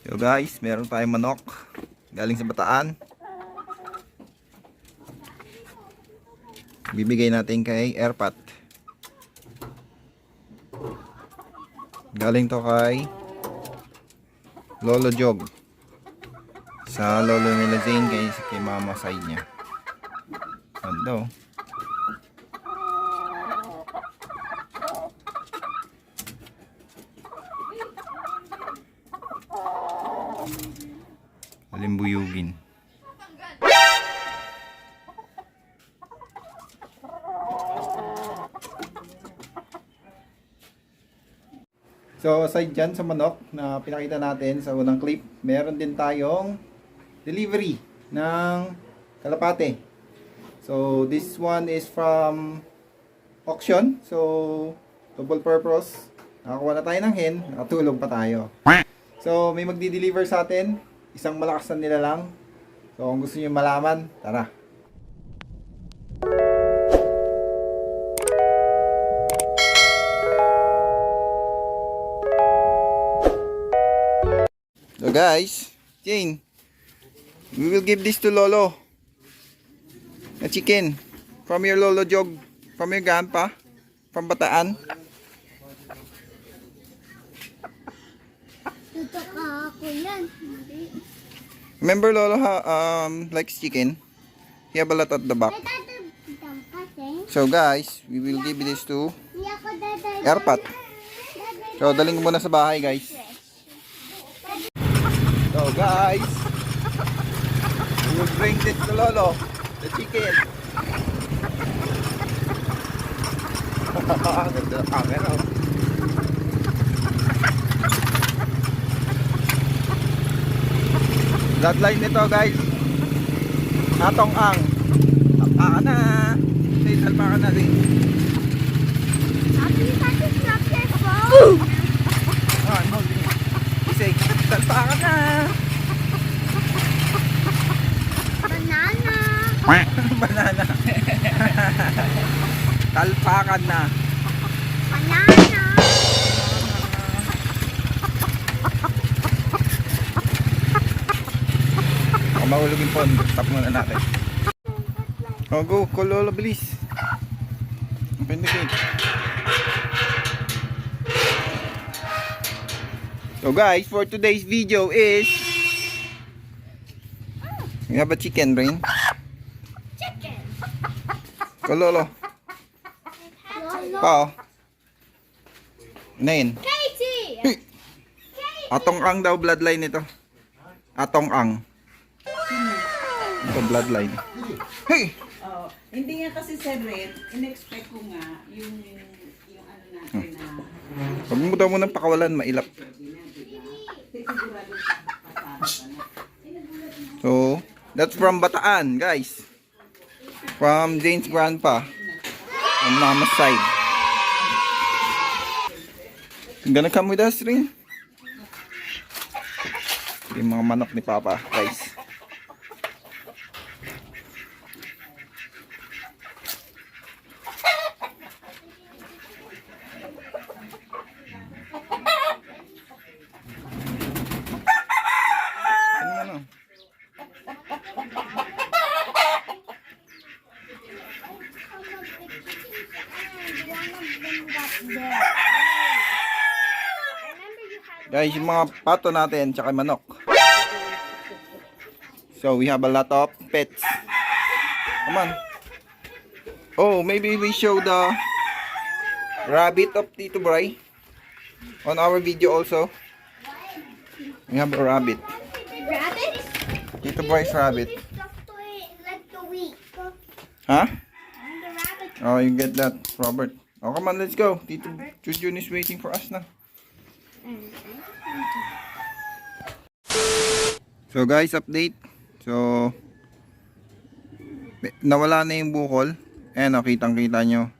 So guys, meron tayong manok galing sa Bataan. Bibigay natin kay Airpat. Galing to kay Lolo Jog. Sa lolo nila Zane kay mama side niya. Ganda oh. Alimbuyugin. So aside dyan sa manok na pinakita natin sa unang clip, meron din tayong delivery ng kalapate. So this one is from auction. So double purpose. Nakakuha na tayo ng hen, nakatulog pa tayo. So may magdi-deliver sa atin, isang malakas na nilalang. So kung gusto niyo malaman, tara. So guys, Jane, we will give this to Lolo. A chicken from your Lolo Jog, from your grandpa, from Bataan. Remember Lolo likes chicken. He have a lot at the back. So guys, we will give this to Airpat. So daling ko muna sa bahay guys. So guys, we will bring this to Lolo, the chicken. Ganda ng camera. Bloodline nito guys, atong ang tapakan na. Say salpakan na rin. I'm holding it. Say salpakan na. Banana. Banana. Talpakan na. Banana. Kung mahulog yung pond, stop muna natin. Oh, go, Lolo, bilis. Open the gate. So guys, for today's video is we have a chicken brain. Chicken. Lolo. Pa. Nain. Katie. Atong ang daw bloodline nito. Atong ang. Ito bloodline. Hey. Oh, hindi nga kasi sa red, in-expect ko nga yung ano natin na Pag mo daw muna pakawalan, mailap. So, that's from Bataan, guys. From Jane's grandpa. On mama's side. You gonna come with us, Ring? Yung mga manok ni Papa, guys. Ano? Guys, yung mga pato natin tsaka manok. So we have a lot of pets. Come on. Oh, maybe we show the rabbit of Tito Bray on our video also. We have a rabbit. Rabbit? Tito Bray's rabbit. Like the week. Huh? And the rabbit. Oh, you get that, Robert. Oh, come on, let's go. Tito Jun is waiting for us na. So guys, update. So nawala na yung bukol. Ayan, kitang kita nyo,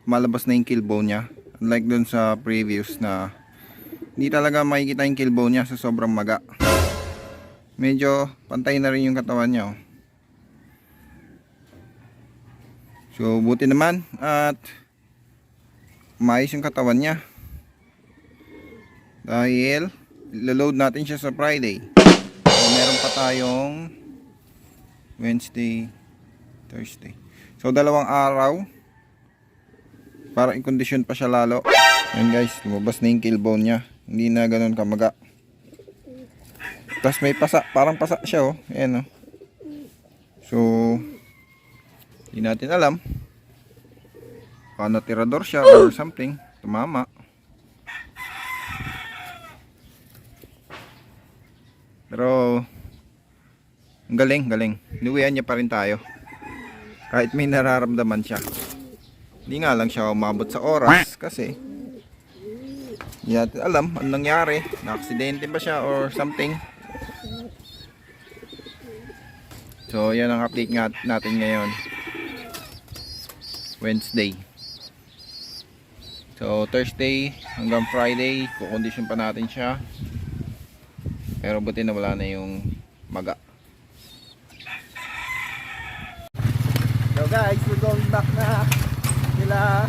malabas na yung killbone nya. Unlike dun sa previous na hindi talaga makikita yung killbone nya sa sobrang maga. Medyo pantay na rin yung katawan nya. So buti naman at maayos yung katawan nya. Dahil load natin siya sa Friday. So, meron pa tayong Wednesday, Thursday. So, 2 araw para i-condition pa siya lalo. Ayan guys, lumabas na yung killbone niya. Hindi na ganun kamaga. Tapos may pasa, parang pasa siya oh. Ayan oh. So, hindi natin alam paano tirador siya or something. Tumama. Pero ang galing. Inuwian niya pa rin tayo. Kahit may nararamdaman siya. Hindi nga lang siya umabot sa oras kasi hindi natin alam anong nangyari. Na-aksidente ba siya or something. So yan ang update natin ngayon. Wednesday. So Thursday hanggang Friday kukondisyon pa natin siya. Pero buti na wala na yung maga. So guys, we're going back na nila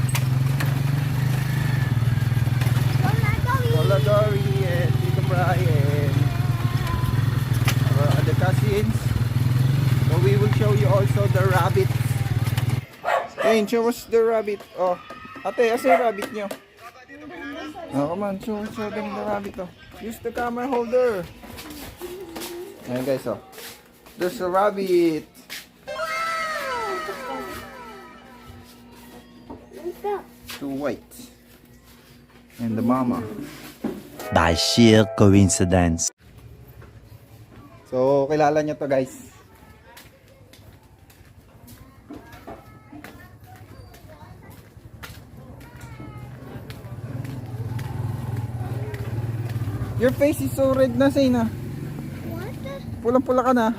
Dory and Tito Brian, our other cousins. So we will show you also the rabbits. Hey, show us the rabbit. Oh, ate, asa yung rabbit nyo? Oh, come on, show them the rabbit. Oh. Use the camera holder. Ayan guys, oh. There's a rabbit. Two white. And the mama. By sheer coincidence. So, kilala nyo to guys. Your face is so red na, Sayna. What? Pulang-pula ka na.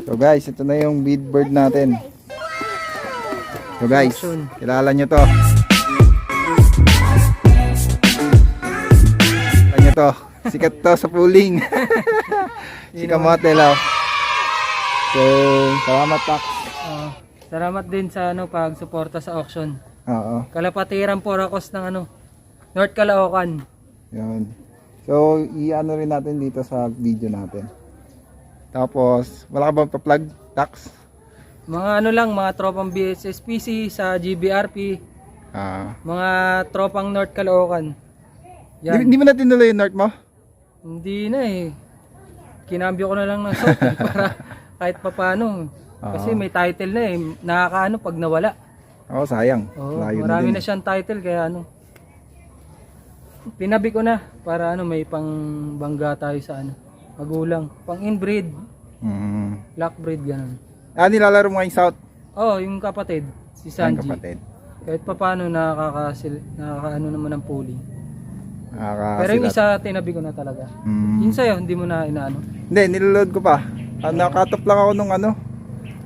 So guys, ito na yung big bird natin. So guys, kilala nyo to. Kilala nyo to. Sikat to sa pooling. Si Kamote Lao. So, salamat Pak. Salamat din sa pag-suporta sa auction. Oo. Kalapatiran Porakos ng North Caloocan. Yan. So, i-ano rin natin dito sa video natin. Tapos, wala ka bang pa-plug, Tax? Mga mga tropang BSSPC sa GBRP. Mga tropang North Caloocan. Yan. Hindi mo na tinuloy yung North mo? Hindi na eh. Kinambyo ko na lang ng South para kahit papano. Kasi may title na eh. Nakakaano pag nawala. Oo, sayang. Oo, marami na siyang title kaya tinabi ko na para may pangbangga tayo sa magulang. Pang inbreed, black breed ganun. Nilalaro mo ngayong South? Oo, yung kapatid, si Sanji. Kapatid. Kahit paano nakakaano naman ng pooling. Pero yung Nakakasilat. isa tinabi ko na talaga. Yung sa'yo, hindi mo na inaano. Hindi, niloload ko pa. Nakatop lang ako nung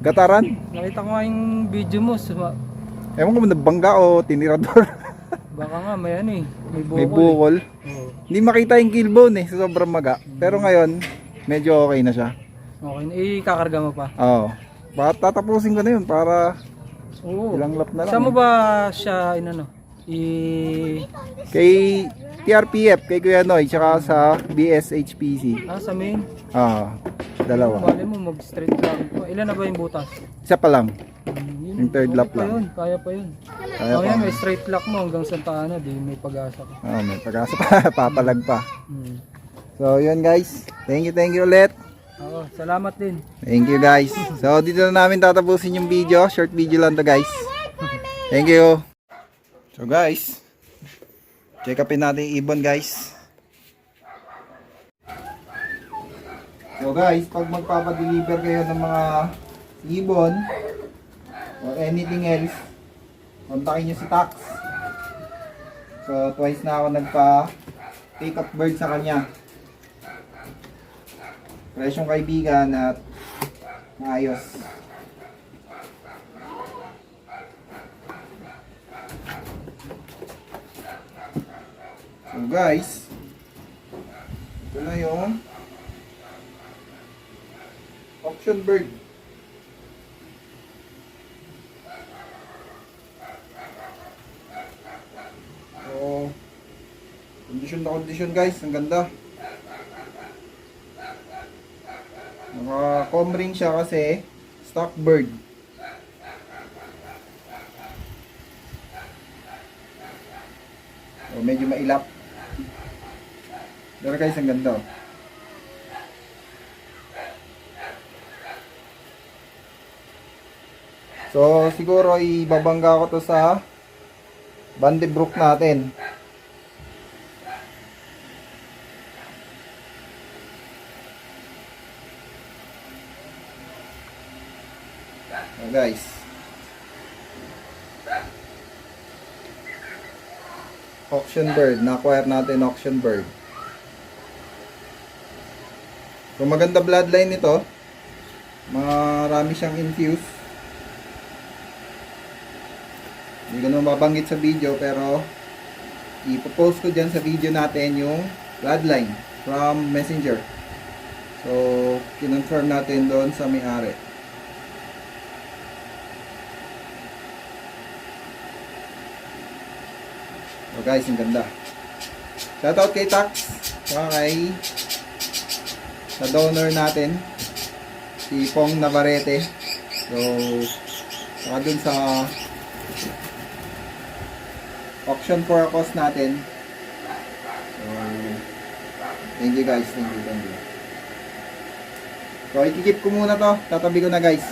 gataran. Nakita ko nga yung video mo. Ewan ko nabangga o tinirador. Baka nga may may bukol. May bukol. Oo. Hindi makita yung killbone sa sobrang maga. Pero ngayon, medyo okay na siya. Okay, ikakarga mo pa. Oo. Baka tatapusin ko na yun para ilang lap na lang. Saan mo ba siya Kay TRPF, kay Kuya Noy, tsaka sa BSHPC. sa main? Dalawa. Mali mo mag-straight lang. Ilan na ba yung butas? Isa pa lang. Yun, Yung third lap pa lang. yun, kaya pa yun. Kaya pa. Yan, may straight lock mo hanggang Santa Ana, di may pag-asa ka. May pag-asa pa. Papalag pa. So, yun guys. Thank you ulit. Oo, salamat din. Thank you guys. So, dito na namin tatapusin yung video. Short video lang to guys. Thank you. So guys, check upin natin yung ibon guys. So guys, pag magpapadeliver kayo ng mga ibon or anything else, kontakin nyo si Tax. So twice na ako nagpa-take up bird sa kanya. Presyong kaibigan at maayos. So guys, ito na yung auction bird. Kondisyon na kondisyon guys, ang ganda. Naka-comb ring siya kasi stock bird. So, medyo mailap. Pero guys, ang ganda. So, siguro ibabangga ko to sa bandibrook natin. So, guys. Auction bird. Na-acquire natin auction bird. So, maganda bloodline nito. Marami siyang infuse. Hindi ko naman mabanggit sa video pero ipopost ko dyan sa video natin yung bloodline from messenger. So, kinonfirm natin doon sa may-ari. So guys, ang ganda. Shoutout kay Tax, saka kay sa donor natin, si Pong Navarrete. So, saka dun sa auction for a cost natin. So, thank you guys, thank you. So, ikikip ko muna to. Tatabi ko na guys.